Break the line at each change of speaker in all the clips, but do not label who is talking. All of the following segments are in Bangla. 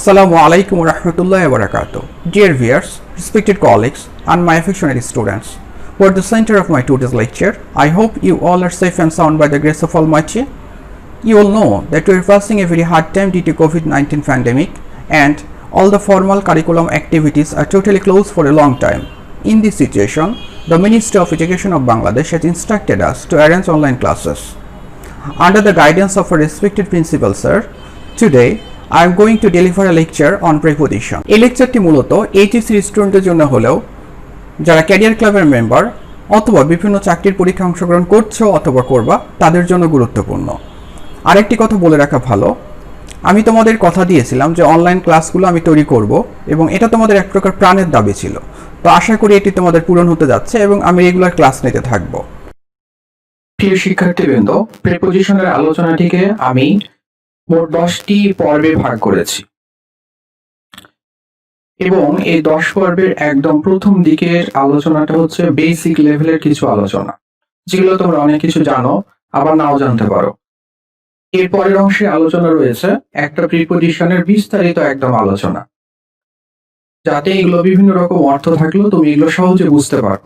Assalamu alaikum wa rahmatullahi wa barakatuh. Dear viewers, respected colleagues, and my affectionate students, who are the center of my today's lecture, I hope you all are safe and sound by the grace of Almighty. You all know that we are facing a very hard time due to COVID-19 pandemic, and all the formal curriculum activities are totally closed for a long time. In this situation, the Ministry of Education of Bangladesh has instructed us to arrange online classes. Under the guidance of our respected principal sir, today I am going to deliver a lecture on preposition. এই লেকচারটি মূলত এইচএসসি স্টুডেন্টদের জন্য হলেও যারা ক্যারিয়ার ক্লাবের মেম্বার অথবা বিভিন্ন চাকরির পরীক্ষায় অংশগ্রহণ করছো অথবা করবা তাদের জন্য গুরুত্বপূর্ণ। আরেকটি কথা বলে রাখা ভালো, আমি তোমাদের কথা দিয়েছিলাম যে অনলাইন ক্লাসগুলো আমি তৈরি করব এবং এটা তোমাদের এক প্রকার প্রাণের দাবি ছিল। তো আশা করি এটি তোমাদের পূরণ হতে যাচ্ছে এবং আমি রেগুলার ক্লাস নিতে থাকব। প্রিয় শিক্ষার্থীবৃন্দ, প্রিপোজিশনের আলোচনাটিকে আমি মোট 10টি পর্বে ভাগ করেছি এবং এই 10 পর্বের একদম প্রথম দিকের আলোচনাটা হচ্ছে বেসিক লেভেলের কিছু আলোচনা, যেগুলো তোমরা অনেক কিছু জানো আবার নাও জানতে পারো। এর পরের অংশে আলোচনা রয়েছে একটা প্রিপোজিশনের বিস্তারিত একদম আলোচনা, যাতে এগুলো বিভিন্ন রকম অর্থ থাকলেও তুমি এগুলো সহজে বুঝতে পারো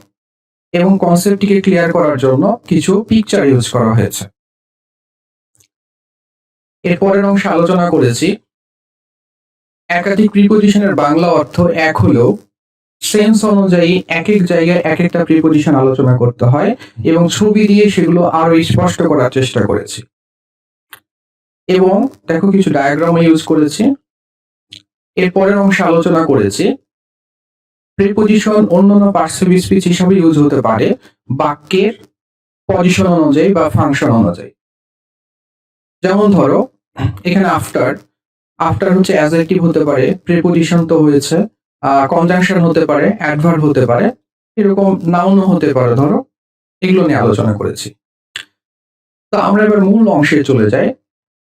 এবং কনসেপ্টটিকে ক্লিয়ার করার জন্য কিছু পিকচার ইউজ করা হয়েছে। এর পরের অংশে আলোচনা করেছি একাধিক প্রিপোজিশনের বাংলা অর্থ এক হলেও সেন্স অনুযায়ী এক এক জায়গায় এক একটা প্রিপোজিশন আলোচনা করতে হয় এবং ছবি দিয়ে সেগুলো আরো স্পষ্ট করার চেষ্টা করেছি। এবং দেখো কিছু ডায়াগ্রাম ইউজ করেছি। এর পরের অংশে আলোচনা করেছি প্রিপোজিশন অন্যান্য পার্সিভ স্পিচ হিসাবে ইউজ হতে পারে বাক্যের পজিশন অনুযায়ী বা ফাংশন অনুযায়ী। যেমন ধরো এখানে আফটার হচ্ছে অ্যাডজেক্টিভ হতে পারে, প্রিপোজিশন তো হয়েছে, কনজাংশন হতে পারে, অ্যাডভার্ব হতে পারে, এরকম নাউনও হতে পারে। ধরো এগুলো নিয়ে আলোচনা করেছি। তো আমরা এবার মূল অংশে চলে যাই,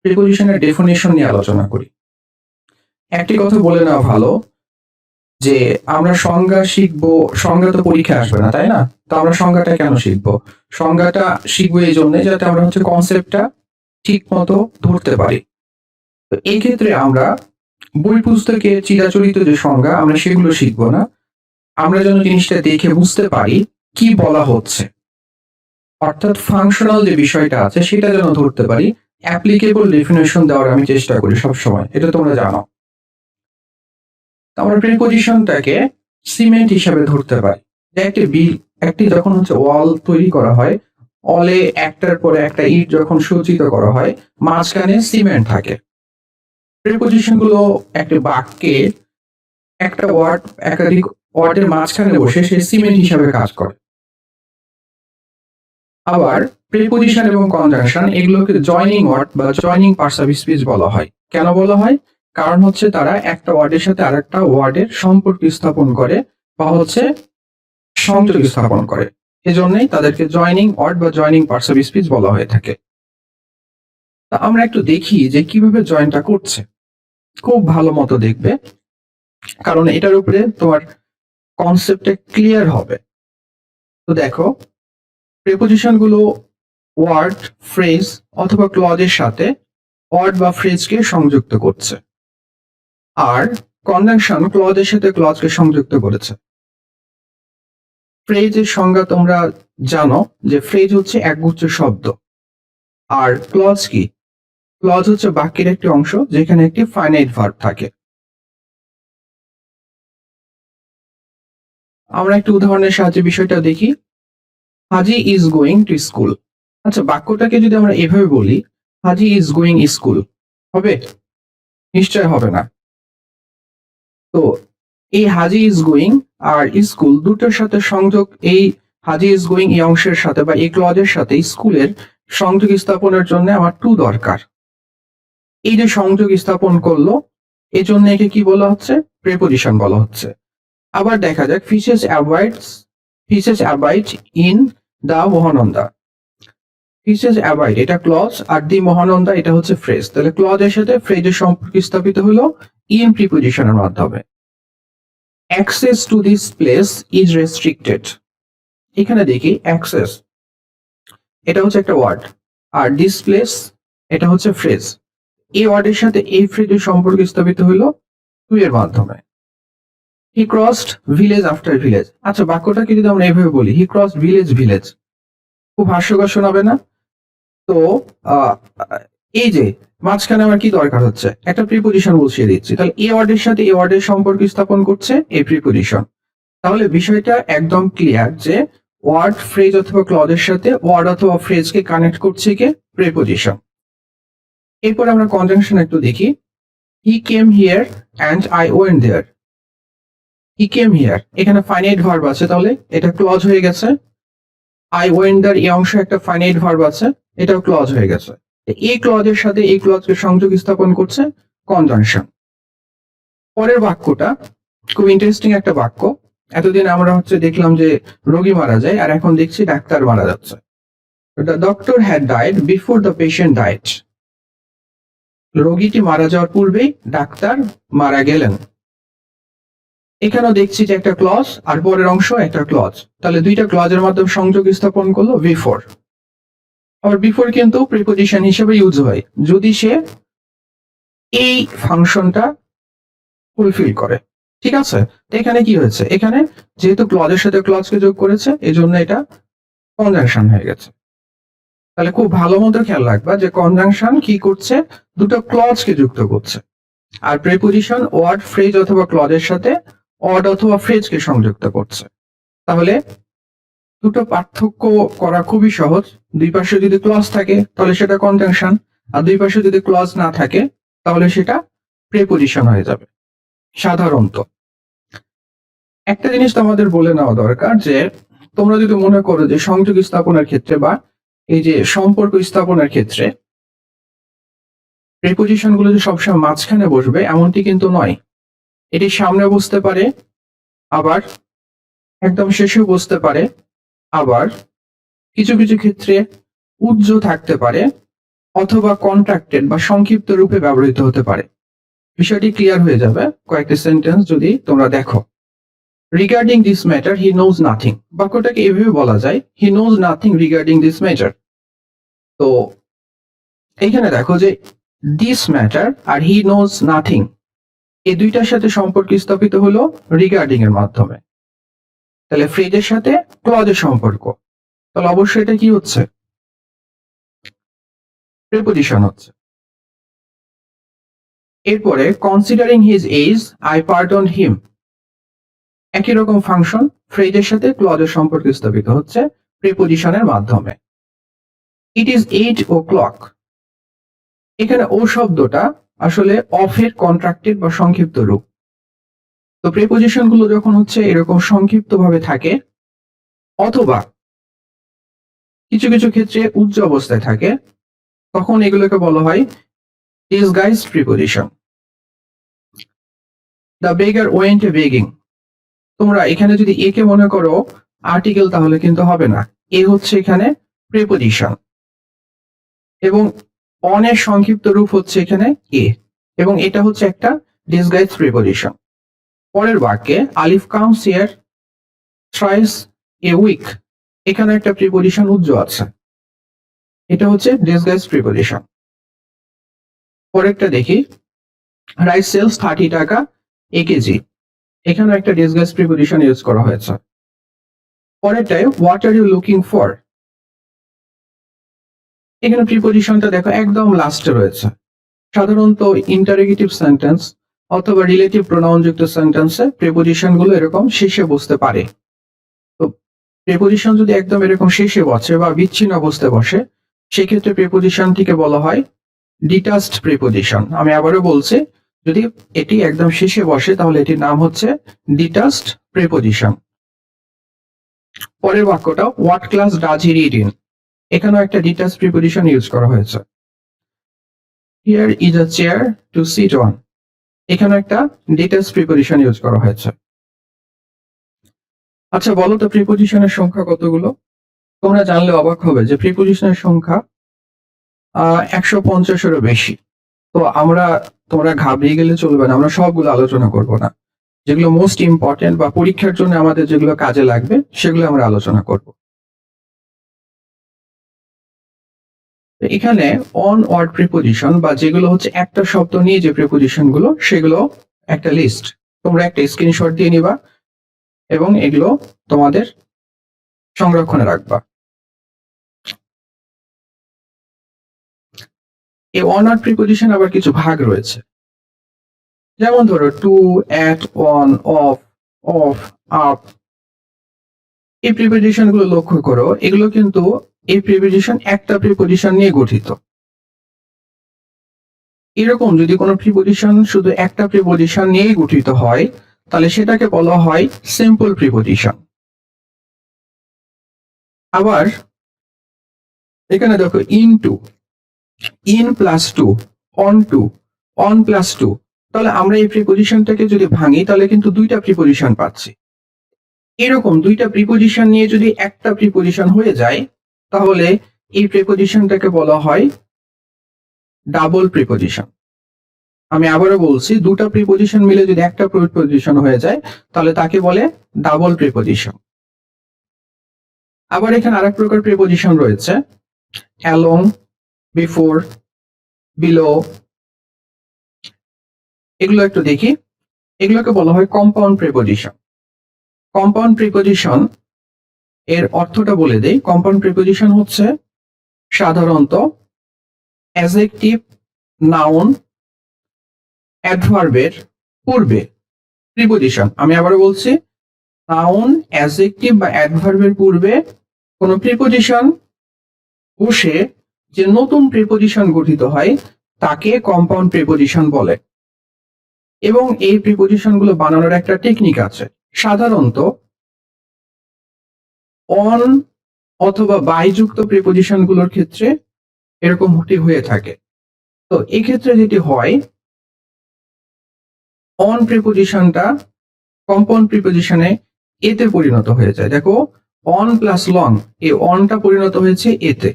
প্রিপোজিশনের ডেফিনিশন নিয়ে আলোচনা করি। একটি কথা বলে নেওয়া ভালো যে আমরা সংজ্ঞা শিখবো, সংজ্ঞা তো পরীক্ষায় আসবে না, তাই না? তো আমরা সংজ্ঞাটা কেন শিখবো? সংজ্ঞাটা শিখবো এই জন্য যাতে আমরা হচ্ছে কনসেপ্টটা ঠিক মতো ধরতে পারি। তো এই ক্ষেত্রে আমরা বই পুস্তকে চিরাচরিত যে সংজ্ঞা আমরা সেগুলো শিখবো না, আমরা যেন জিনিসটা দেখে বুঝতে পারি কি বলা হচ্ছে, অর্থাৎ ফাংশনাল যে বিষয়টা আছে সেটা যেন ধরতে পারি। অ্যাপ্লিকেবল ডেফিনেশন দেওয়ার আমি চেষ্টা করি সবসময়, এটা তোমরা জানো। আমরা প্রিপোজিশনটাকে সিমেন্ট হিসাবে ধরতে পারি। একটি যখন হচ্ছে ওয়াল তৈরি করা হয়, অলে একটার পরে একটা ইট যখন সজ্জিত করা হয়, মাঝখানে সিমেন্ট থাকে। প্রিপোজিশন গুলো একটা বাক্যে একটা ওয়ার্ড একাধিক ওয়ার্ডের মাঝখানে বসে সেই সিমেন্ট হিসাবে কাজ করে। আবার প্রিপোজিশন এবং কনজাংশন এগুলোকে জয়নিং ওয়ার্ড বা জয়নিং পার্টস অফ স্পিচ বলা হয়। কেন বলা হয়? কারণ হচ্ছে তারা একটা ওয়ার্ডের সাথে আরেকটা ওয়ার্ডের সম্পর্ক স্থাপন করে বা হচ্ছে সংযোগ স্থাপন করে, এজন্যই তাদেরকে জয়নিং ওয়ার্ড বা জয়নিং পার্টস অফ স্পিচ বলা হয়ে থাকে। তা আমরা একটু দেখি যে কিভাবে জয়েনটা করছে। খুব ভালো মতো দেখবে, কারণ এটার উপরে তোমার কনসেপ্টটা ক্লিয়ার হবে। তো দেখো প্রিপোজিশন গুলো ওয়ার্ড, ফ্রেজ অথবা ক্লজের সাথে ওয়ার্ড বা ফ্রেজকে সংযুক্ত করছে, আর কনজাংশন ক্লজের সাথে ক্লজকে সংযুক্ত করেছে। ফ্রেজের সংজ্ঞা তোমরা জানো যে ফ্রেজ হচ্ছে একগুচ্ছ শব্দ, আর ক্লজ কি? ক্লজ হচ্ছে বাক্যের একটি অংশ যেখানে একটি ফাইনাইট ভার্ব থাকে। আমরা একটু উদাহরণের সাহায্যে বিষয়টা দেখি। হাজি ইজ গোয়িং টু স্কুল। আচ্ছা, বাক্যটাকে যদি আমরা এভাবে বলি, হাজি ইজ গোয়িং স্কুল, হবে? নিশ্চয় হবে না। তো এই হাজি ইজ গোয়িং আর স্কুল দুটোর সাথে সংযোগ, এই হাজি ইজ গোয়িং এই অংশের সাথে বা এই ক্লজের সাথে স্কুলের সংযোগ স্থাপনের জন্য আমার টু দরকার। এই যে সংযোগ স্থাপন করলো, এই জন্য একে কি বলা হচ্ছে? প্রিপোজিশন বলা হচ্ছে। আবার দেখা যাক fishes abide in the Mahananda. Fishes abide এটা ক্লজ, আর দি মহানন্দা এটা হচ্ছে ফ্রেজ। তাহলে ক্লজের সাথে ফ্রেজের সম্পর্ক স্থাপিত হলো ইন প্রিপোজিশনের মাধ্যমে। Access to this place is restricted. এখানে দেখি অ্যাক্সেস এটা হচ্ছে একটা ওয়ার্ড, আর দিস প্লেস এটা হচ্ছে ফ্রেজ। এই ওয়ার্ডের সাথে এই ফ্রেজের সম্পর্ক স্থাপিত হলো টু এর মাধ্যমে। হি ক্রসড ভিলেজ আফটার ভিলেজ। আচ্ছা, বাক্যটাকে যদি আমরা এইভাবে বলি, হি ক্রসড ভিলেজ ভিলেজ, খুব হাস্যকর শোনাবে না? তো আহ, এই যে মাঝখানে আমার কি দরকার হচ্ছে, একটা প্রিপোজিশন বসিয়ে দিচ্ছি, তাহলে এ ওয়ার্ডের সাথে এ ওয়ার্ডের সম্পর্ক স্থাপন করছে এই প্রিপোজিশন। তাহলে বিষয়টা একদম ক্লিয়ার যে ওয়ার্ড, ফ্রেজ অথবা ক্লজের সাথে ওয়ার্ড অথবা ফ্রেজকে কানেক্ট করছে কে? প্রিপোজিশন। এরপর আমরা কনজাংশন একটু দেখি। He came here and I went there. He came here, এখানে ফাইনাইট ভার্ব আছে, তাহলে এটা ক্লজ হয়ে গেছে। আই ওয়েন্ট দেয়ার, এই অংশ একটা ফাইনাইট ভার্ব আছে, এটাও ক্লজ হয়ে গেছে। এই ক্লজের সাথে এই ক্লজকে সংযোগ স্থাপন করছে কনজাংশন। পরের বাক্যটা খুব ইন্টারেস্টিং একটা বাক্য। এতদিন আমরা দেখলাম যে রোগী মারা যায়, আর এখন দেখছি ডাক্তার মারা যাচ্ছে। The doctor had died before the patient died. রোগীটি মারা যাওয়ার পূর্বেই ডাক্তার মারা গেলেন। এখানেও দেখছি যে একটা ক্লজ আর পরের অংশ একটা ক্লজ, তাহলে দুইটা ক্লজের মাধ্যমে সংযোগ স্থাপন করলো বিফোর। আবার বিফোর কিন্তু প্রিপোজিশন হিসেবে ইউজ হয় যদি সে এই ফাংশনটা ফুলফিল করে। ঠিক আছে, তো এখানে কি হয়েছে, এখানে যেহেতু ক্লজের সাথে ক্লজকে যোগ করেছে, এই জন্য এটা কনজাংশন হয়ে গেছে। তাহলে খুব ভালো মতো খেয়াল রাখবা যে কনজাংশন কি করছে, দুটো ক্লজকে যুক্ত করছে, আর প্রিপোজিশন ওয়ার্ড, ফ্রেজ অথবা ক্লজের সাথে ওয়ার্ড অথবা ফ্রেজকে সংযুক্ত করছে। তাহলে দুটো পার্থক্য করা খুবই সহজ। দুই পাশে যদি ক্লজ থাকে তাহলে সেটা কনজাংশন, আর দুই পাশে যদি ক্লজ না থাকে তাহলে সেটা প্রিপোজিশন হয়ে যাবে সাধারণত। একটা জিনিস তো আমাদের বলে নেওয়া দরকার যে তোমরা যদি মনে করো যে সংযোগ স্থাপনের ক্ষেত্রে বা এই যে সম্পর্ক স্থাপনের ক্ষেত্রে প্রিপোজিশন গুলো যে সবসময় মাঝখানে বসবে এমনটি কিন্তু নয়। এটি সামনে বসতে পারে, আবার একদম শেষেও বসতে পারে, আবার কিছু কিছু ক্ষেত্রে উজ্জ থাকতে পারে, অথবা কন্ট্রাক্টেড বা সংক্ষিপ্ত রূপে ব্যবহৃত হতে পারে। বিষয়টি ক্লিয়ার হয়ে যাবে কয়েকটি সেন্টেন্স যদি তোমরা দেখো। Regarding this matter he knows nothing, বাক্যটাকে এভাবে বলা যায়, he knows nothing regarding this matter. তো এখানে দেখো যে দিস ম্যাটার আর হি নোজ নাথিং, এই দুইটার সাথে সম্পর্ক স্থাপিত হলো রিগার্ডিং এর মাধ্যমে। তাহলে ফ্রেজের সাথে ক্লজের সম্পর্ক, তাহলে অবশ্যই এটা কি হচ্ছে, প্রিপোজিশন হচ্ছে। এরপরে considering his age I pardon him, একই রকম ফাংশন, ফ্রেজের সাথে ক্লজের সম্পর্ক স্থাপিত হচ্ছে প্রিপোজিশনের মাধ্যমে। ইট ইজ 8 o'clock, এখানে ও শব্দটা আসলে অফের কন্ট্রাক্টেড বা সংক্ষিপ্ত রূপ। তো প্রিপোজিশন গুলো যখন এরকম সংক্ষিপ্ত ভাবে থাকে, অথবা কিছু কিছু ক্ষেত্রে উচ্চ অবস্থায় থাকে, তখন এগুলোকে বলা হয় disguised preposition. The বেগার went begging, তোমরা এখানে যদি এ কে মনে করো আর্টিকেল তাহলে কিন্তু হবে না, এ এখানে প্রিপোজিশন, এবং অনের সংক্ষিপ্ত রূপ এখানে এ, এবং এটা একটা ডিসগাইজ প্রিপোজিশন। পরের বাক্যে Alif comes here thrice a week, এখানে একটা প্রিপোজিশন উজ্জ আছে, এটা ডিসগাইজ প্রিপোজিশন। পরেরটা দেখি, রাইস সেলস 30 টাকা এ কেজি, এখানে একটা ডিসগাইজ প্রিপোজিশন ইউজ করা হয়েছে। পরেরটায় what are you looking for, এখানে প্রিপোজিশনটা দেখো একদম লাস্টে রয়েছে। সাধারণত ইন্টারোগেটিভ সেন্টেন্স অথবা রিলেটিভ প্রোনাউন যুক্ত সেন্টেন্সে প্রিপোজিশন গুলো এরকম শেষে বসতে পারে। তো প্রিপোজিশন যদি একদম এরকম শেষে বসে বা বিচ্ছিন্ন অবস্থায় বসে, সেক্ষেত্রে প্রিপোজিশনটিকে বলা হয় ডিটাচড প্রিপোজিশন। আমি আবারও বলছি, যদি এটি একদম শেষে বসে তাহলে এটির নাম ডিটাচড প্রিপোজিশন। পরের বাক্যটা what class does he read in, এখানেও একটা ডিটাচড প্রিপোজিশন ইউজ করা হয়েছে। Here is a chair to sit on, এখানে একটা ডিটাচড প্রিপোজিশন ইউজ করা হয়েছে। আচ্ছা বলো তো প্রিপোজিশনের সংখ্যা কতগুলো? তোমরা জানলে অবাক হবে যে প্রিপোজিশনের সংখ্যা 150-এরও বেশি। তো তোমরা ঘাবড়িয়ে গেলে চলবে না, আমরা সবগুলো আলোচনা করব না। যেগুলো মোস্ট ইম্পর্টেন্ট বা পরীক্ষার জন্য আমাদের যেগুলো কাজে লাগবে সেগুলো আমরা আলোচনা করব। এখানে অন ওয়ার্ড প্রিপোজিশন বা যেগুলো একটা শব্দ নিয়ে যে প্রিপোজিশন গুলো, সেগুলো একটা লিস্ট, তোমরা একটা স্ক্রিনশট দিয়ে নিবা এবং এগুলো তোমাদের সংরক্ষণে রাখবা। এই অন আর প্রিপজিশন আবার কিছু ভাগ রয়েছে, যেমন ধরো to, at, on, off, off, up. এই প্রিপজিশন গুলো লক্ষ্য করো, এগুলো কিন্তু এই প্রিপজিশন একটা প্রিপজিশন নিয়ে গঠিত। এরকম যদি কোনো প্রিপজিশন শুধু একটা প্রিপজিশন নিয়েই গঠিত হয় তাহলে সেটাকে বলা হয় সিম্পল প্রিপজিশন। আবার এখানে দেখো into, in plus to, on to, on plus to, তাহলে আমরা এই প্রিপজিশনটাকে যদি ভাঙি তাহলে কিন্তু দুইটা প্রিপজিশন পাচ্ছি। এরকম দুইটা প্রিপজিশন নিয়ে যদি একটা প্রিপজিশন হয়ে যায় তাহলে এই প্রিপজিশনটাকে বলা হয় ডাবল প্রিপজিশন। আমি আবারও বলছি, দুটা প্রিপজিশন মিলে যদি একটা প্রিপজিশন হয়ে যায় তাহলে তাকে বলে ডাবল প্রিপজিশন। আবার এখানে আরেক প্রকার প্রিপজিশন রয়েছে, অ্যালং, বিফোর, বিলো। এগুলো একটু দেখি, এগুলোকে বলা হয় কম্পাউন্ড প্রিপজিশন। কম্পাউন্ড প্রিপজিশন এর অর্থটা বলে দেই। কম্পাউন্ড প্রিপজিশন হচ্ছে সাধারণত অ্যাডজেক্টিভ, নাউন, অ্যাডভার্বের পূর্বে প্রিপজিশন। আমি আবারও বলছি, নাউন, অ্যাডজেক্টিভ বা অ্যাডভার্বের পূর্বে কোন প্রিপজিশন বসে যে নতুন প্রিপজিশন গঠিত হয় তাকে কম্পাউন্ড প্রিপজিশন বলে। এবং এই প্রিপজিশন গুলো বানানোর একটা টেকনিক আছে। সাধারণত অন অথবা বাই যুক্ত প্রিপজিশন গুলোর ক্ষেত্রে এরকমটি হয়ে থাকে। তো এক্ষেত্রে যেটি হয়, অন প্রিপজিশনটা কম্পাউন্ড প্রিপজিশনে এতে পরিণত হয়ে যায়। দেখো, অন প্লাস লং, এই অনটা পরিণত হয়েছে এতে।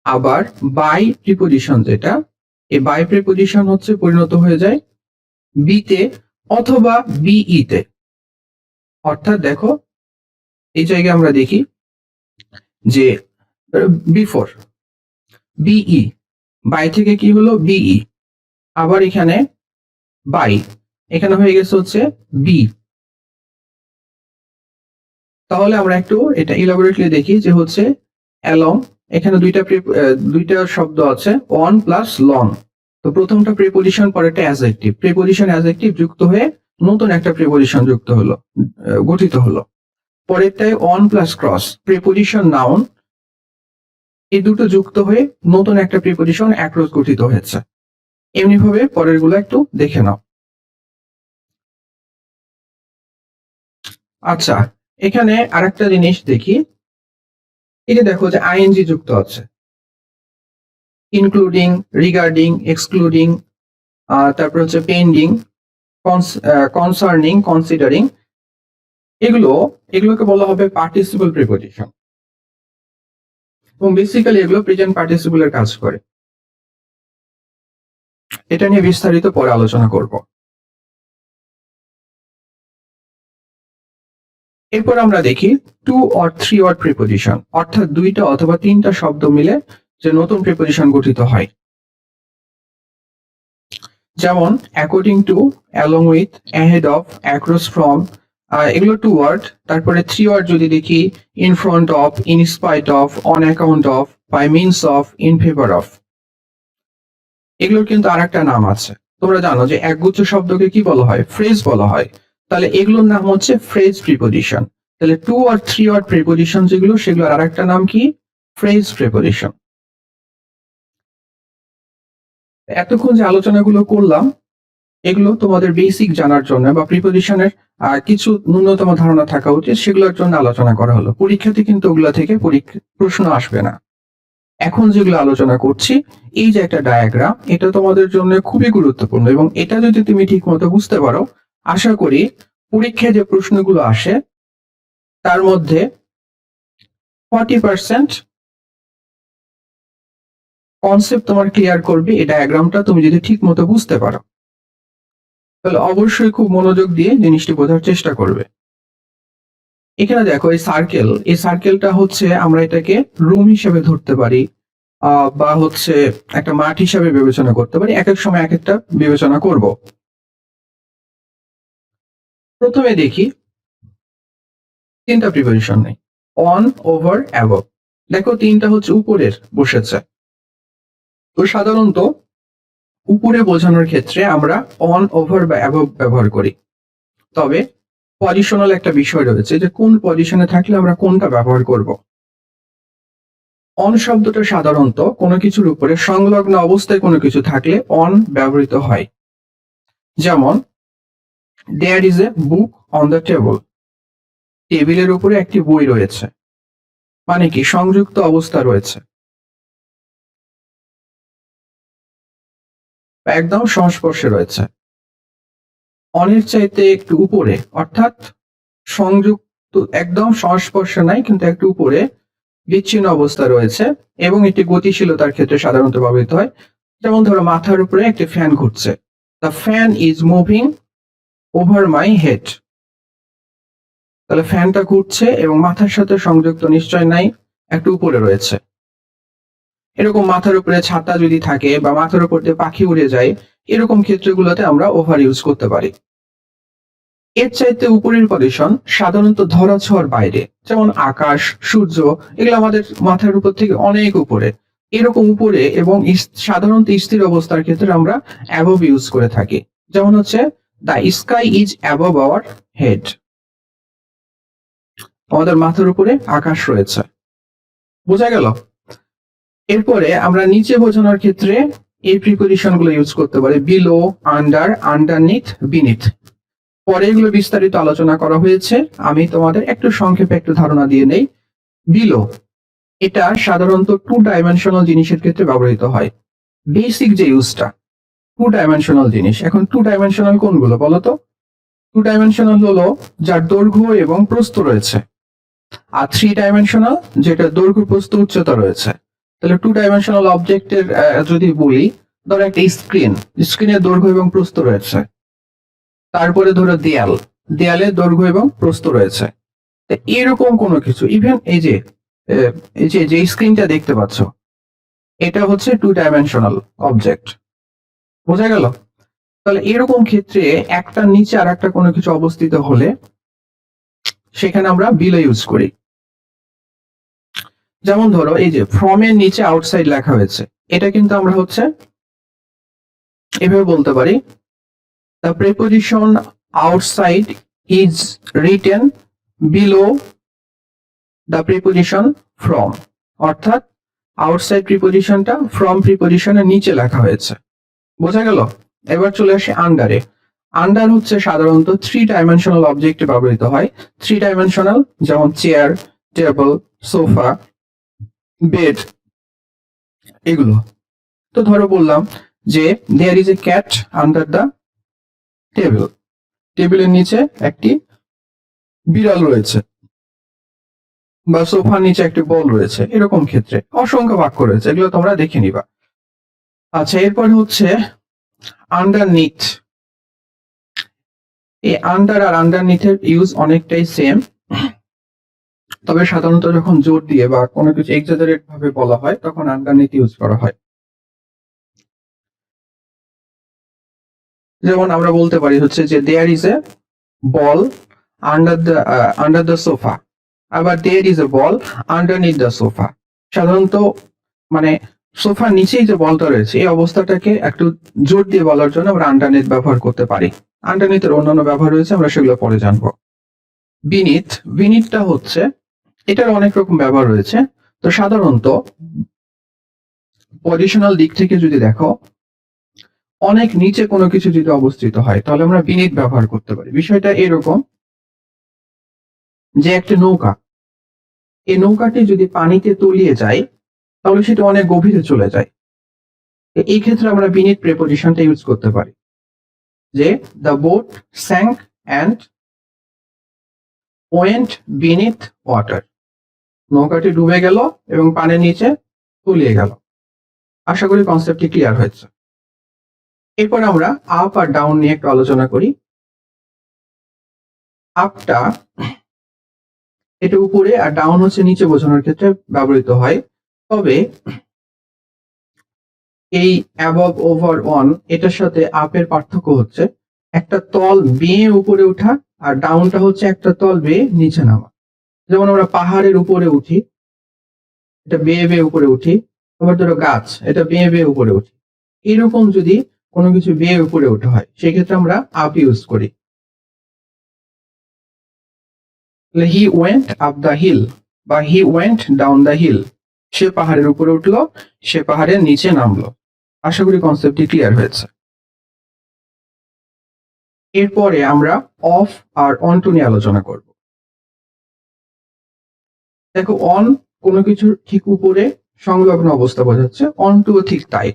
আবার বাই প্রিপজিশন যেটা, এই বাই প্রিপজিশন হচ্ছে পরিণত হয়ে যায় বিতে অথবা বিইতে। অর্থাৎ দেখো, এই জায়গায় আমরা দেখি যে বিফোর, বিই, বাই থেকে কি হলো বিই। আবার এখানে বাই, এখানে হয়ে গেছে হচ্ছে বি। তাহলে আমরা একটু এটা ইলাবোরেটলি দেখি যে হচ্ছে অ্যালং, এখানে দুইটা শব্দ আছে, অন প্লাস লং। তো প্রথমটা প্রিপজিশন, পরেরটা অ্যাডজেক্টিভ। প্রিপজিশন অ্যাডজেক্টিভ যুক্ত হয়ে নতুন একটা প্রিপজিশন যুক্ত হলো, গঠিত হলো। পরেরটায় on plus cross, preposition noun, এই দুটো যুক্ত হয়ে নতুন একটা প্রিপজিশন অ্যাক্রস গঠিত হয়েছে। এমনি ভাবে পরের গুলো একটু দেখে নাও। আচ্ছা, এখানে আরেকটা জিনিস দেখি, এই যে দেখো যে আইএনজি যুক্ত আছে, ইনক্লুডিং, রিগার্ডিং, এক্সক্লুডিং, তারপর হচ্ছে পেন্ডিং, কনসার্নিং, কনসিডারিং। এগুলোকে বলা হবে পার্টিসিপল প্রিপজিশন এবং বেসিক্যালি এগুলো প্রেজেন্ট পার্টিসিপলের কাজ করে। এটা নিয়ে বিস্তারিত পরে আলোচনা করব। এরপর আমরা দেখি two or three word preposition, অর্থাৎ দুইটা অথবা তিনটা শব্দ মিলে যে নতুন প্রিপজিশন গঠিত হয়। যেমন according to, along with, ahead of, across from, এগুলো টু ওয়ার্ড। তারপরে থ্রি ওয়ার্ড যদি দেখি, in front of, in spite of, on account of, by means of, in favour of. এগুলোর কিন্তু আর একটা নাম আছে। তোমরা জানো যে একগুচ্ছ শব্দকে কি বলা হয়? ফ্রেজ বলা হয়। তাহলে এগুলোর নাম হচ্ছে ফ্রেজ প্রিপজিশন। তাহলে টু আর থ্রি ওয়ার্ড প্রিপজিশন যেগুলো, সেগুলোর আর একটা নাম কি? Phrase preposition. এতক্ষণ যে আলোচনাগুলো করলাম এগুলো তোমাদের বেসিক জানার জন্য বা প্রিপজিশনের কিছু ন্যূনতম ধারণা থাকা উচিত, সেগুলোর জন্য আলোচনা করা হলো। পরীক্ষাতে কিন্তু ওগুলা থেকে প্রশ্ন আসবে না। এখন যেগুলো আলোচনা করছি, এই যে একটা ডায়াগ্রাম, এটা তোমাদের জন্য খুবই গুরুত্বপূর্ণ এবং এটা যদি তুমি ঠিক মতো বুঝতে পারো, আশা করি পরীক্ষায় যে প্রশ্নগুলো আসে তার মধ্যে 40% কনসেপ্ট তোমার ক্লিয়ার করবে এই ডায়াগ্রামটা তুমি যদি ঠিক মতো বুঝতে পারো। তাহলে অবশ্যই খুব মনোযোগ দিয়ে জিনিসটি বোঝার চেষ্টা করবে। এখানে দেখো এই সার্কেলটা হচ্ছে আমরা এটাকে রুম হিসেবে ধরতে পারি বা হচ্ছে একটা মাঠ হিসেবে বিবেচনা করতে পারি। এক এক সময় এক একটা বিবেচনা করব। প্রথমে দেখি তিনটা প্রিপোজিশন নেই, অন, ওভার, অ্যাবভ। দেখো তিনটা হচ্ছে উপরের বসেছে। তো সাধারণত উপরে বোঝানোর ক্ষেত্রে আমরা অন, ওভার বা অ্যাবভ ব্যবহার করি। তবে পজিশনাল একটা বিষয় রয়েছে যে কোন পজিশনে থাকলে আমরা কোনটা ব্যবহার করব। অন শব্দটা সাধারণত কোনো কিছুর উপরে সংলগ্ন অবস্থায় কোনো কিছু থাকলে অন ব্যবহৃত হয়। যেমন there is a book on the table, টেবিলের উপরে একটি বই রয়েছে, মানে কি সংযুক্ত অবস্থা রয়েছে, একদম সংস্পর্শে রয়েছে। অনের চাইতে একটু উপরে, অর্থাৎ সংযুক্ত, একদম সংস্পর্শে নাই কিন্তু একটু উপরে বিচ্ছিন্ন অবস্থা রয়েছে এবং এটি গতিশীলতার ক্ষেত্রে সাধারণত ব্যবহৃত হয়। যেমন ধরো মাথার উপরে একটি ফ্যান ঘুরছে, the fan is moving over my head. তাহলে ফ্যানটা ঘুরছে এবং মাথার সাথে সংযুক্ত নিশ্চয় নাই, একটু উপরে রয়েছে। এরকম মাথার উপরে ছাতা যদি থাকে বা মাথার উপর দিয়ে পাখি উড়ে যায়, এরকম ক্ষেত্রগুলোতে আমরা ওভার ইউজ করতে পারি। এর চাইতে উপরের পজিশন সাধারণত ধরাছোঁয়ার বাইরে, যেমন আকাশ, সূর্য, এগুলো আমাদের মাথার উপর থেকে অনেক উপরে। এরকম উপরে এবং সাধারণত স্থির অবস্থার ক্ষেত্রে আমরা অ্যাবভ ইউজ করে থাকি। যেমন হচ্ছে the sky is above our head, আমাদের মাথার উপরে আকাশ রয়েছে। বোঝা গেল? এরপরে আমরা নিচে বোঝানোর ক্ষেত্রে এই প্রিপোজিশন গুলো ইউজ করতে পারি, বিলো, আন্ডার, আন্ডারনিথ, বিনিথ। পরে এগুলো বিস্তারিত আলোচনা করা হয়েছে, আমি তোমাদের একটু সংক্ষেপে একটু ধারণা দিয়ে নেই। বিলো, এটা সাধারণত টু ডাইমেনশনাল জিনিসের ক্ষেত্রে ব্যবহৃত হয়। বেসিক যে ইউজটা টু ডাইমেনশনাল জিনিস। এখন টু ডাইমেনশনাল কোনগুলো বলতো? টু ডাইমেনশনাল হলো যার দৈর্ঘ্য এবং প্রস্থ রয়েছে, আর থ্রি ডাইমেনশনাল যেটা দৈর্ঘ্য, প্রস্থ, উচ্চতা রয়েছে। তাহলে টু ডাইমেনশনাল অবজেক্টের যদি বলি, ধরো একটা স্ক্রিন, স্ক্রিনের দৈর্ঘ্য এবং প্রস্থ রয়েছে। তারপরে ধরো দেয়াল, দেয়ালের দৈর্ঘ্য এবং প্রস্থ রয়েছে। এরকম কোনো কিছু, ইভেন এই যে স্ক্রিনটা দেখতে পাচ্ছ, এটা হচ্ছে টু ডাইমেনশনাল অবজেক্ট। বোঝা গেল? তাহলে এরকম ক্ষেত্রে একটা নিচে আর একটা কোনো কিছু অবস্থিত হলে সেখানে আমরা বিলো ইউজ করি। যেমন ধরো এই যে ফ্রম এর নিচে আউটসাইড লেখা হয়েছে, এটা কিন্তু আমরা হচ্ছে এভাবে বলতে পারি, the preposition outside is written below the preposition from, অর্থাৎ আউটসাইড প্রিপোজিশনটা ফ্রম প্রিপোজিশনের নিচে লেখা হয়েছে। বোঝা গেল? এবার চলে আসে আন্ডারে। আন্ডার হচ্ছে সাধারণত থ্রি ডাইমেনশনাল অবজেক্টে ব্যবহৃত হয়। থ্রি ডাইমেনশনাল যেমন চেয়ার, টেবিল, সোফা, বেড, এগুলো। তো ধরো বললাম যে there is a cat under the table, টেবিলের নিচে একটি বিড়াল রয়েছে, বা সোফার নিচে একটি বল রয়েছে। এরকম ক্ষেত্রে অসংখ্য বাক্য রয়েছে, এগুলো তোমরা দেখে নিবা। আচ্ছা, এরপর হচ্ছে আন্ডারনিথ। এই আন্ডার আর আন্ডারনিথের ইউজ অনেকটাই সেম, তবে সাধারণত যখন জোর দিয়ে বা কোনো কিছু এক্সাজারেট ভাবে বলা হয় তখন আন্ডারনিথ ইউজ করা হয়। যেমন আমরা বলতে পারি হচ্ছে যে there is a ball under the sofa, আবার there is a ball underneath the sofa. সাধারণত মানে সোফার নিচেই যে বলটা রয়েছে এই অবস্থাটাকে একটু জোর দিয়ে বলার জন্য আমরা আন্ডারনিথ ব্যবহার করতে পারি। আন্ডারনিথের অন্যান্য ব্যবহার রয়েছে, আমরা সেগুলো পরে জানবো। বিনিথ, বিনিথটা হচ্ছে, এটার অনেক রকম ব্যবহার রয়েছে। তো সাধারণত পজিশনাল দিক থেকে যদি দেখো, অনেক নিচে কোনো কিছু যদি অবস্থিত হয় তাহলে আমরা বিনিথ ব্যবহার করতে পারি। বিষয়টা এরকম যে একটা নৌকা, এই নৌকাটি যদি পানিতে তলিয়ে যায় তাহলে সেটা অনেক গভীরে চলে যায়। এই ক্ষেত্রে আমরা বিনিথ প্রেপোজিশনটা ইউজ করতে পারি, যে the boat sank and went beneath water, নৌকাটি ডুবে গেল এবং পানির নিচে তলিয়ে গেল। আশা করি কনসেপ্টটি ক্লিয়ার হয়েছে। এরপর আমরা আপ আর ডাউন নিয়ে একটু আলোচনা করি। আপটা এটা উপরে আর ডাউন হচ্ছে নিচে বোঝানোর ক্ষেত্রে ব্যবহৃত হয়। তবে এই অ্যাবভ, ওভার, অন, এটার সাথে আপের পার্থক্য হচ্ছে একটা তল বেয়ে উপরে ওঠা আর ডাউনটা হচ্ছে একটা তল বেয়ে নিচে নামা। যেমন আমরা পাহাড়ের উপরে উঠি, এটা বেয়ে বেয়ে উপরে উঠি, আবার ধরো গাছ, এটা বেয়ে বেয়ে উপরে উঠি। এরকম যদি কোনো কিছু বেয়ে উপরে উঠে হয় সেক্ষেত্রে আমরা আপ ইউজ করি। He went up the hill বা he went down the hill, সে পাহাড়ের উপরে উঠলো, সে পাহাড়ের নিচে নামলো। আশা করি কনসেপ্টটি ক্লিয়ার হয়েছে। এরপরে আমরা অফ আর অন টু নিয়ে আলোচনা করব। দেখো, অন কোনো কিছুর ঠিক উপরে সংলগ্ন অবস্থা বোঝাচ্ছে, অন টু ঠিক তাই।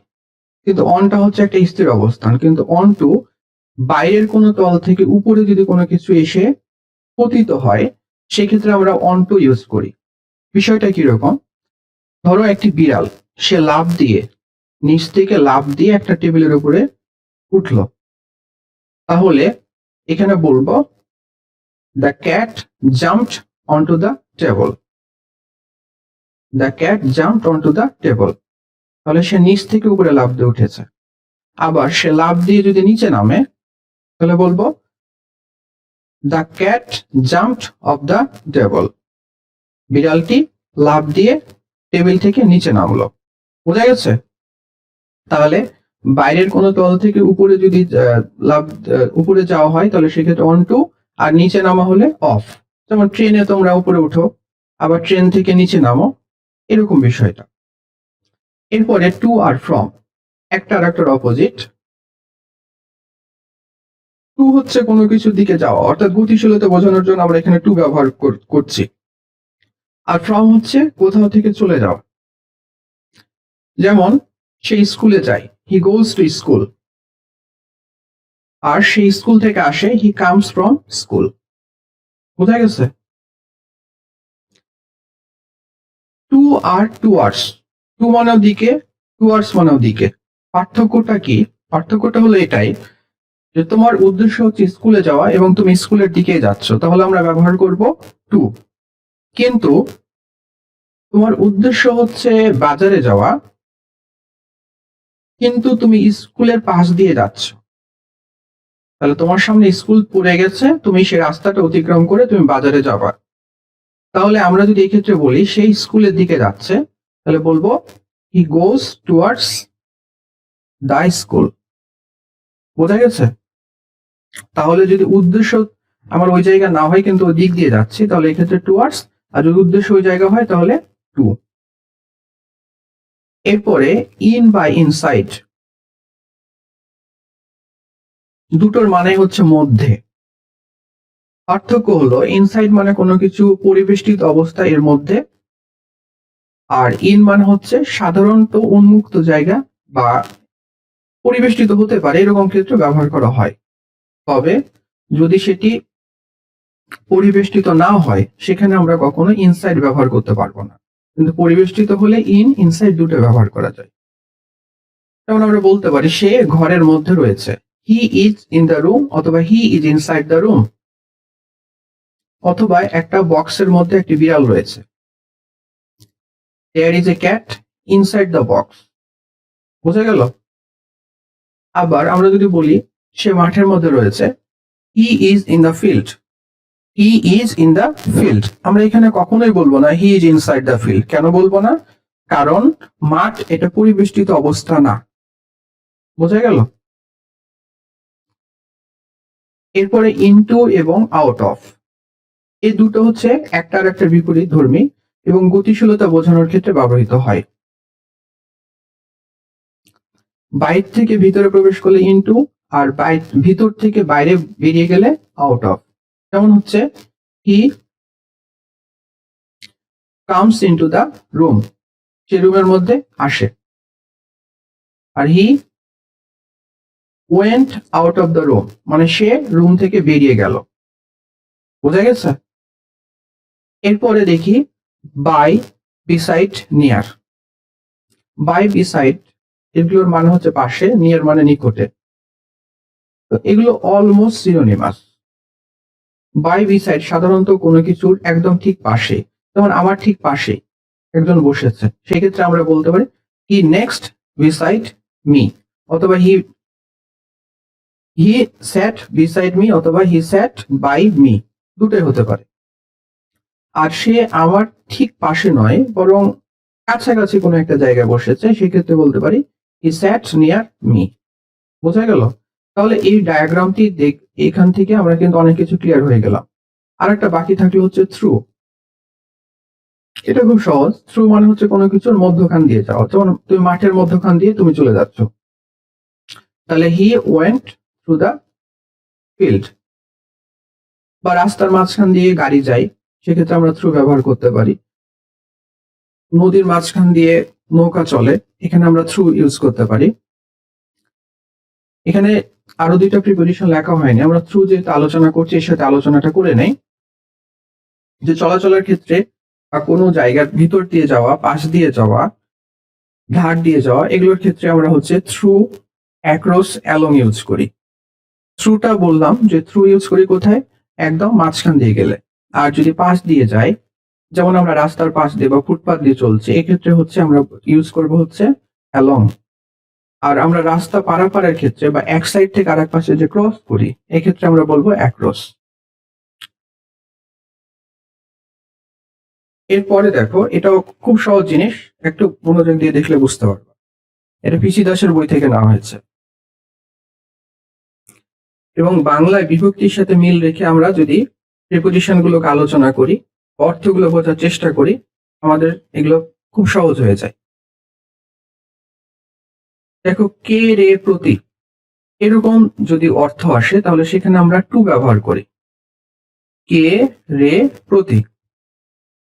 কিন্তু অনটা হচ্ছে একটা স্থির অবস্থান, কিন্তু অন টু বাইরের কোনো তল থেকে উপরে যদি কোনো কিছু এসে পতিত হয় সেক্ষেত্রে আমরা অন টু ইউজ করি। বিষয়টা কিরকম? ধরো একটি বিড়াল, সে লাফ দিয়ে, নিচ থেকে লাফ দিয়ে একটা টেবিলের উপরে উঠলো, তাহলে এখানে বলবো the cat jumped অনটু the table. The cat jumped অনটু the table, তাহলে সে নিচ থেকে উপরে লাফ দিয়ে উঠেছে। আবার সে লাফ দিয়ে যদি নিচে নামে তাহলে বলবো the cat jumped off the table. বিড়ালটি লাফ দিয়ে টেবিল থেকে নিচে নামলো। বোঝা গেছে? তাহলে বাইরের কোনো তল থেকে উপরে যদি উপরে যাওয়া হয় তাহলে সেক্ষেত্রে অন টু, আর নিচে নামা হলে অফ। যেমন ট্রেনে তোমরা উপরে উঠো, আবার ট্রেন থেকে নিচে নামো, এরকম বিষয়টা। এরপরে টু আর ফ্রম, একটা আর একটার অপোজিট। টু হচ্ছে কোনো কিছুর দিকে যাওয়া, অর্থাৎ গতিশীলতা বোঝানোর জন্য আমরা এখানে টু ব্যবহার করছি। আর ফ্রম হচ্ছে কোথাও থেকে চলে যাওয়া। যেমন সে স্কুলে যায়, হি গোজ টু স্কুল। আর সেই স্কুল থেকে আসে, হি কামস ফ্রম স্কুল। বোঝা গেছে? টু আর টুয়ার্ডস, টু মানেও দিকে, টুয়ার্ডস মানেও দিকে। পার্থক্যটা কি? পার্থক্যটা হলো এটাই যে তোমার উদ্দেশ্য হচ্ছে স্কুলে যাওয়া এবং তুমি স্কুলের দিকে যাচ্ছ, তাহলে আমরা ব্যবহার করব টু। কিন্তু তোমার উদ্দেশ্য হচ্ছে বাজারে যাওয়া, কিন্তু তুমি স্কুলের পাশ দিয়ে যাচ্ছ, তাহলে তোমার সামনে স্কুল পড়ে গেছে, তুমি সেই রাস্তাটা অতিক্রম করে তুমি বাজারে যাবা। তাহলে আমরা যদি এক্ষেত্রে বলি সেই স্কুলের দিকে যাচ্ছে, তাহলে বলবো হি গোজ টুয়ার্ডস দ্য স্কুল। বোঝা গেছে? তাহলে যদি উদ্দেশ্য আমার ওই জায়গা না হয় কিন্তু ওই দিক দিয়ে যাচ্ছি, তাহলে এক্ষেত্রে টুয়ার্ডস, আর যদি উদ্দেশ্য ওই জায়গা হয় তাহলে টু। এরপরে ইন বা ইনসাইড, দুটোর মানে হচ্ছে মধ্যে। পার্থক্য হলো ইনসাইড মানে কোনো কিছু পরিবেষ্টিত অবস্থা এর মধ্যে, আর ইন মানে হচ্ছে সাধারণত উন্মুক্ত জায়গা বা পরিবেষ্টিত হতে পারে এরকম ক্ষেত্রে ব্যবহার করা হয়। তবে যদি সেটি পরিবেষ্টিত না হয় সেখানে আমরা কখনো ইনসাইড ব্যবহার করতে পারবো না, কিন্তু পরিবেষ্টিত হলে ইন ইনসাইড দুটো ব্যবহার করা যায়। যেমন আমরা বলতে পারি সে ঘরের মধ্যে রয়েছে, he is in the room, অথবা he is inside the room. অথবা একটা বক্সের মধ্যে একটি বিড়াল রয়েছে, there is a cat inside the box. বোঝা গেল? আবার আমরা যদি বলি সে মাঠের মধ্যে রয়েছে, he is in the field. He is in the field, আমরা এখানে কখনোই বলবো না হি ইজ ইনসাইড দ্য ফিল্ড। কেন বলবো না? কারণ মাঠ এটা পরিবেষ্টিত অবস্থা না। বোঝা গেল? এরপরে ইনটু এবং আউট অফ, এই দুটো হচ্ছে একটার একটা বিপরীত ধর্মী এবং গতিশীলতা বোঝানোর ক্ষেত্রে ব্যবহৃত হয়। বাইরে থেকে ভিতরে প্রবেশ করলে ইনটু, আর ভিতর থেকে বাইরে বেরিয়ে গেলে আউট অফ। যেমন হচ্ছে he comes into the room, সে রুমের মধ্যে আসে। আর he went out of the room মানে সে রুম থেকে বেরিয়ে গেল। বোঝা গেছে? এরপরে দেখি by, beside, near. By, beside এগুলোর মানে হচ্ছে পাশে, নিয়ার মানে নিকটে। তো এগুলো অলমোস্ট সিনোনিমাস। বাই, বিসাইড সাধারণত কোনো কিছুর একদম ঠিক পাশে, যেমন আমার ঠিক পাশে একজন বসেছে, সেক্ষেত্রে আমরা বলতে পারি হি নেক্সট বিসাইড মি, অথবা হি হি স্যাট বিসাইড মি অথবা হি স্যাট বাই মি, দুটোই হতে পারে। আর সে আমার ঠিক পাশে নয়, বরং কাছাকাছি কোনো একটা জায়গায় বসেছে, সেক্ষেত্রে বলতে পারি হি স্যাট নিয়ার মি। বোঝা গেল? তাহলে এই ডায়াগ্রামটি এখান থেকে আমরা কিন্তু অনেক কিছু ক্লিয়ার হয়ে গেলাম। আর একটা বাকি থাকলে হচ্ছে থ্রু। এটা খুব সহজ। থ্রু মানে হচ্ছে কোনো কিছুর মধ্যখান দিয়ে যাওয়া। যেমন তুমি মাঠের মধ্যখান দিয়ে তুমি চলে যাচ্ছ, তাহলে he went through the field. বা রাস্তার মাঝখান দিয়ে গাড়ি যায়, সেক্ষেত্রে আমরা থ্রু ব্যবহার করতে পারি। নদীর মাঝখান দিয়ে নৌকা চলে, এখানে আমরা থ্রু ইউজ করতে পারি। এখানে আরো দুইটা প্রিপোজিশন লেখা হয়নি, আমরা থ্রু যেহেতু আলোচনা করছি এর সাথে আলোচনাটা করে নেই। যে চলাচলের ক্ষেত্রে বা কোনো জায়গার ভিতর দিয়ে যাওয়া, পাশ দিয়ে যাওয়া, ধার দিয়ে যাওয়া, এগুলোর ক্ষেত্রে আমরা হচ্ছে থ্রু, অ্যাক্রস, অ্যালং ইউজ করি। থ্রুটা বললাম যে থ্রু ইউজ করি কোথায়, একদম মাঝখান দিয়ে গেলে। আর যদি পাশ দিয়ে যাই, যেমন আমরা রাস্তার পাশ দিয়ে বা ফুটপাথ দিয়ে চলছি, এক্ষেত্রে হচ্ছে আমরা ইউজ করব হচ্ছে অ্যালং। আর আমরা রাস্তা পারাপারের ক্ষেত্রে বা এক সাইড থেকে আরেক পাশে যে ক্রস করি, এক্ষেত্রে আমরা বলবো অ্যাক্রস। এরপরে দেখো, এটাও খুব সহজ জিনিস, একটু মনোযোগ দিয়ে দেখলে বুঝতে পারবে। এটা পিসি দাসের বই থেকে নেওয়া হয়েছে এবং বাংলায় বিভক্তির সাথে মিল রেখে আমরা যদি প্রিপোজিশন গুলোকে আলোচনা করি, অর্থগুলো বোঝার চেষ্টা করি, আমাদের এগুলো খুব সহজ হয়ে যায়। দেখো, কে রে প্রতি, এরকম যদি অর্থ আসে তাহলে সেখানে আমরা টু ব্যবহার করি। কে রে প্রতি,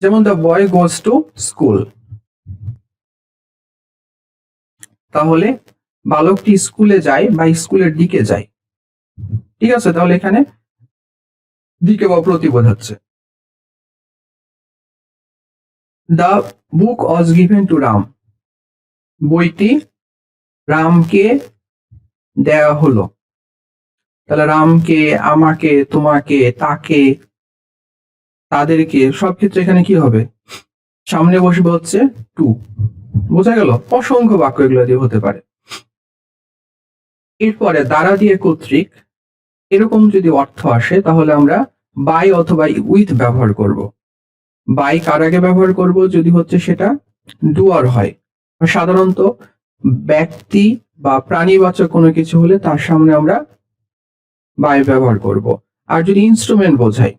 যেমন the boy goes to school, তাহলে বালকটি স্কুলে যায় বা স্কুলের দিকে যায়। ঠিক আছে, তাহলে এখানে দিকে বা প্রতি বোঝাচ্ছে। The book was given to Ram, বইটি রামকে দেয়া হলো। তাহলে রামকে, আমাকে, তোমাকে, তাকে, তাদেরকে, সব ক্ষেত্রে এখানে কি হবে, সামনে বসবে হচ্ছে টু। বোঝা গেল? অসংখ্য বাক্য এগুলো দিয়ে হতে পারে। এরপরে দ্বারা দিয়ে কর্তৃক, এরকম যদি অর্থ আসে তাহলে আমরা বাই অথবা উইথ ব্যবহার করব। বাই কার আগে ব্যবহার করব, যদি হচ্ছে সেটা ডুয়ার হয়। সাধারণত ব্যক্তি বা প্রাণীবাচক কোনো কিছু হলে তার সামনে আমরা বাই ব্যবহার করব। আর যদি ইনস্ট্রুমেন্ট বোঝাই,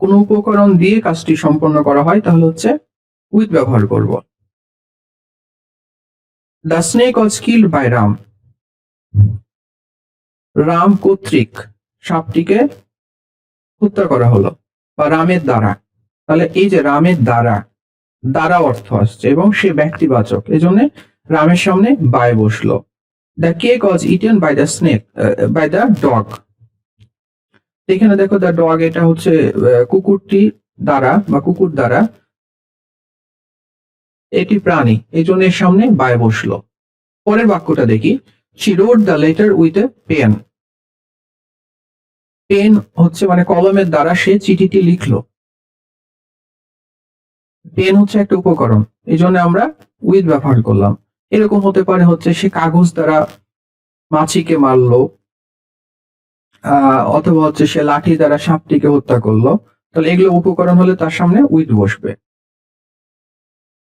কোনো উপকরণ দিয়ে কাজটি সম্পন্ন করা হয়, তাহলে হচ্ছে উইথ ব্যবহার করব। The snake was killed by Ram, Ram কর্তৃক সাপটিকে হত্যা করা হলো বা রামের দ্বারা। তাহলে এই যে রামের দ্বারা, দ্বারা অর্থ আসছে এবং সে ব্যক্তিবাচক, এই জন্য রামের সামনে বাই বসলো। The cake was eaten by the snake, by the dog. এখানে দেখো, দ্য ডগ এটা হচ্ছে কুকুরটি দ্বারা বা কুকুর দ্বারা, এটি প্রাণী, এই জন্য এর সামনে বাই বসলো। পরের বাক্যটা দেখি, she wrote the letter with a pen, pen হচ্ছে মানে কলমের দ্বারা সে চিঠিটি লিখলো। পেন হচ্ছে একটা উপকরণ, এই জন্য আমরা উইথ ব্যবহার করলাম। এরকম হতে পারে হচ্ছে সে কাগজ দ্বারা মাছিকে মারলো, অথবা হচ্ছে সে লাঠি দ্বারা সাপটিকে হত্যা করলো। তাহলে এগুলো উপকরণ হলে তার সামনে উইথ বসবে।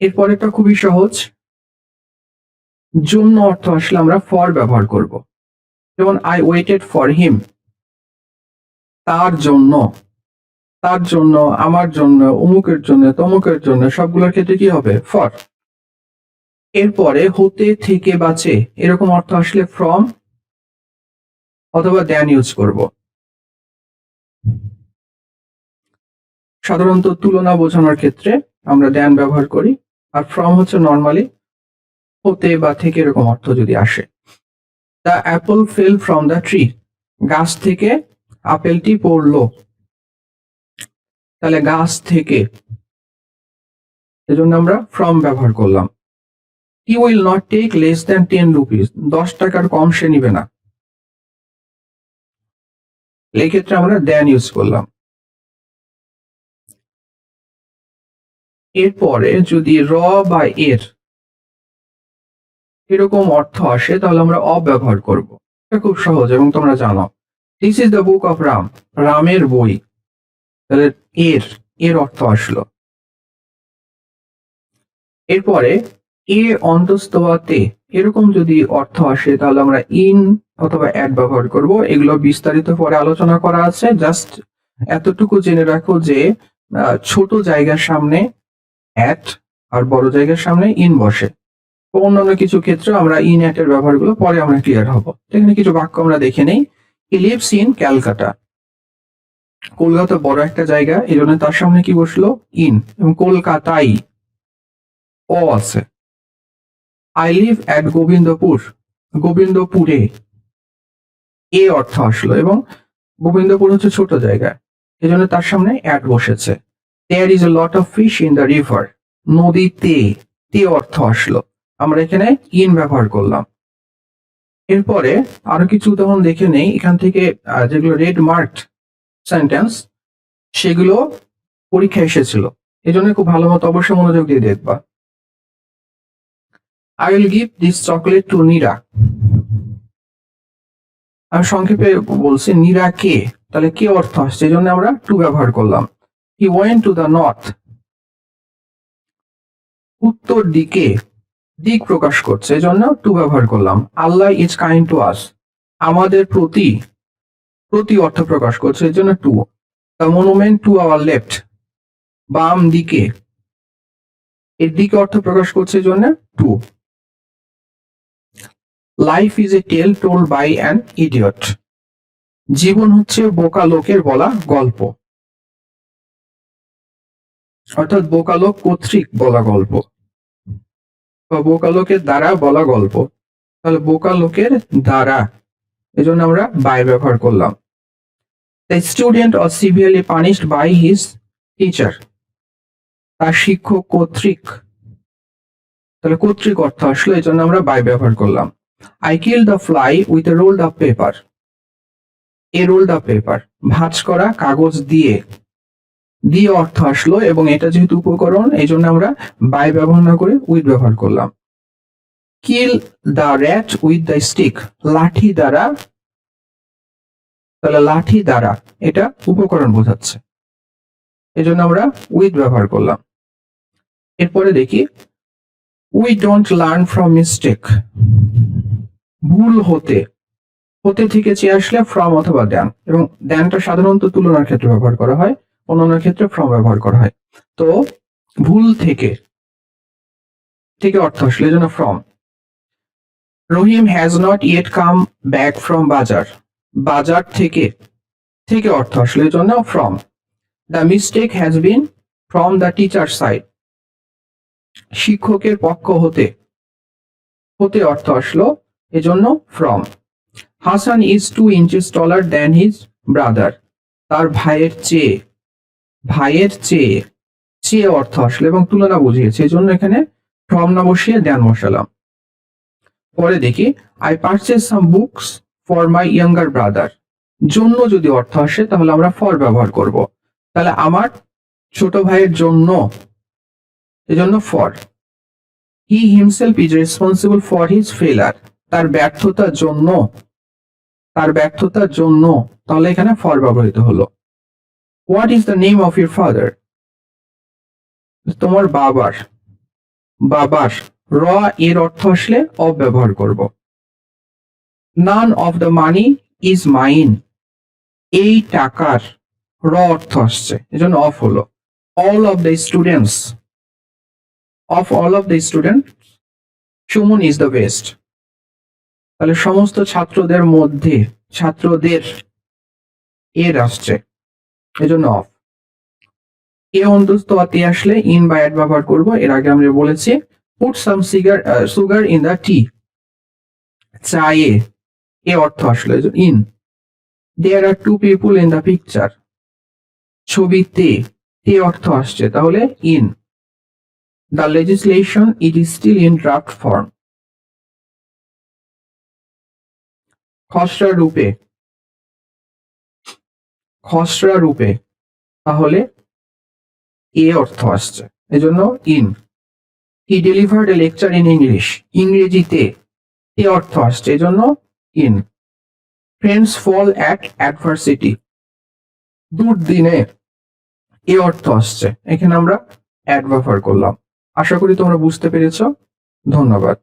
এরপরেরটা খুবই সহজ, জন্য অর্থ আসলে আমরা ফর ব্যবহার করব। যেমন আই ওয়েটেড ফর হিম, তার জন্য, তার জন্য, আমার জন্য, অমুকের জন্য, তমুকের জন্য, সবগুলোর ক্ষেত্রে কি হবে, ফর। এরপরে হতে, থেকে, বাঁচে, এরকম অর্থ আসলে ফ্রম অথবা দ্যান ইউজ করব। সাধারণত তুলনা বোঝানোর ক্ষেত্রে আমরা দ্যান ব্যবহার করি, আর ফ্রম হচ্ছে নর্মালি হতে বা থেকে এরকম অর্থ যদি আসে। The Apple fail from the tree, গাছ থেকে আপেলটি পড়লো, তাহলে গাছ থেকে, এজন্য আমরা ফ্রম ব্যবহার করলাম। He will not take less than 10 rupees, 10 টাকার কম সে নিবে না, এই ক্ষেত্রে আমরা দ্যান ইউজ করলাম। এরপরে যদি র বা এর এরকম অর্থ আসে তাহলে আমরা অব ব্যবহার করব। এটা খুব সহজ এবং তোমরা জানো। This is the book of Ram, রামের বই। তাহলে এর এর অর্থ আসলো। এরপরে এ অন্তস্তোয়াতে এরকম যদি অর্থ আসে তাহলে আমরা ইন অথবা অ্যাট ব্যবহার করব। এগুলো বিস্তারিত পরে আলোচনা করা আছে। জাস্ট এতটুকু জেনে রাখো যে ছোট জায়গার সামনে অ্যাট আর বড় জায়গার সামনে ইন বসে। অন্যান্য কিছু ক্ষেত্রে আমরা ইন অ্যাট এর ব্যবহারগুলো পরে আমরা ক্লিয়ার হব। এখানে কিছু বাক্য আমরা দেখে নেই। He lives in Calcutta. Kolkata বড় একটা জায়গা, এই জন্য তার সামনে কি বসলো? ইন। এবং কলকাতাই ও আছে। আই লিভ অ্যাট গোবিন্দপুর, গোবিন্দপুরে এ অর্থ আসলো এবং গোবিন্দপুর হচ্ছে ছোট জায়গা, এই জন্য তার সামনে অ্যাট বসেছে। There is a lot of fish in the river, নদীতে তে অর্থ আসলো, আমরা এখানে ইন ব্যবহার করলাম। এরপরে আরো কিছু উদাহরণ দেখে নেই এখান থেকে। যেগুলো রেড মার্কড সেন্টেন্স সেগুলো পরীক্ষা এসেছিল, এই জন্য খুব ভালো মতো অবশ্যই মনোযোগ দিয়ে দেখবা। I will give this chocolate to Neera. আমি সংক্ষেপে বলছি নীরা কে, তাহলে কে অর্থ আসছে, এই জন্য আমরা টু ব্যবহার করলাম। He went to the north, উত্তর দিকে দিক প্রকাশ করছে, এই জন্য টু ব্যবহার করলাম। Allah is kind to us, আমাদের প্রতি প্রতি অর্থ প্রকাশ করছে, এই জন্য to. The monument to our left, বাম দিকে এর দিকে অর্থ প্রকাশ করছে, এই জন্য to. Life is a tale told by an idiot, জীবন হচ্ছে বোকা লোকের বলা গল্প, অর্থাৎ বোকা লোক কর্তৃক বলা গল্প বা বোকা লোকের দ্বারা বলা গল্প। তাহলে বোকা লোকের দ্বারা, এই জন্য আমরা বাই ব্যবহার করলাম। The student was severely punished by his teacher, তার শিক্ষক কর্তৃক, তাহলে কর্তৃক অর্থ আসলো, এই জন্য আমরা বাই ব্যবহার করলাম। I kill the fly with a rolled up paper, A rolled up paper ভাঁজ করা কাগজ দিয়ে, দিয়ে অর্থ আসলো এবং এটা যেহেতু উপকরণ এই জন্য আমরা বাই ব্যবহার না করে উইথ ব্যবহার করলাম। Kill the rat with the stick, লাঠি দ্বারা, তাহলে লাঠি দ্বারা এটা উপকরণ বোঝাচ্ছে, এই জন্য আমরা উইথ ব্যবহার করলাম। এরপরে দেখি we don't learn from mistake, ভুল হতে, হতে থেকে চেয়ে আসলে ফ্রম অথবা দেন, এবং দেনটা সাধারণত তুলনার ক্ষেত্রে ব্যবহার করা হয়, অন্যান্য ক্ষেত্রে ফ্রম ব্যবহার করা হয়। তো ভুল থেকে থেকে অর্থ আসলে, এই জন্য from. Rahim has not yet come back from bazaar, বাজার থেকে থেকে অর্থ আসলে, এই জন্য from. The mistake has been from the teacher side, শিক্ষকের পক্ষ হতে, হতে অর্থ আসলো, এজন্য from. Hasan is 2 inches taller than his brother, তার ভাইয়ের চেয়ে, ভাইয়ের চেয়ে, চেয়ে অর্থ আসলো এবং তুলনা বুঝিয়েছে, এই জন্য এখানে ফ্রম না বসিয়ে দেন বসালাম। পরে দেখি I purchase some books for my younger brother, জন্য যদি অর্থ আসে তাহলে আমরা ফর ব্যবহার করব। তাহলে আমার ছোট ভাইয়ের জন্য, এজন্য for. He himself is responsible for his ফেলার, তার ব্যর্থতার জন্য, তার ব্যর্থতার জন্য, তাহলে এখানে ফর ব্যবহৃত হলো। What is the name of your father, তোমার বাবার, বাবার র এর অর্থ আসলে অফ ব্যবহার করব। None of the money is mine, এই টাকার র অর্থ আসছে, এজন্য অফ হলো। All of the students, of all of the student Suman is the best, তাহলে সমস্ত ছাত্রদের মধ্যে, ছাত্রদের এর আসছে, এজন্য অফ। এ অন্তস্থ অতি আসলে ইন বা অ্যাট ব্যবহার করব, এর আগে আমরা বলেছি। Put some sugar in the tea, চায়ে এ অর্থ আসলে in. There are 2 people in the picture, ছবিতে তে অর্থ আসছে, তাহলে in. The legislation it is still in draft form, খসড়া রূপে, খসড়া রূপে, তাহলে এ অর্থ আসছে, এজন্য in. He delivered a lecture in English, ইংরেজিতে এ অর্থ আসছে, এজন্য in. Friends fall at adversity, দুর্দিনে এই অর্থ আসছে। এখানে আমরা অ্যাড ব্যবহার করলাম। আশা করি তোমরা বুঝতে পেরেছো। ধন্যবাদ।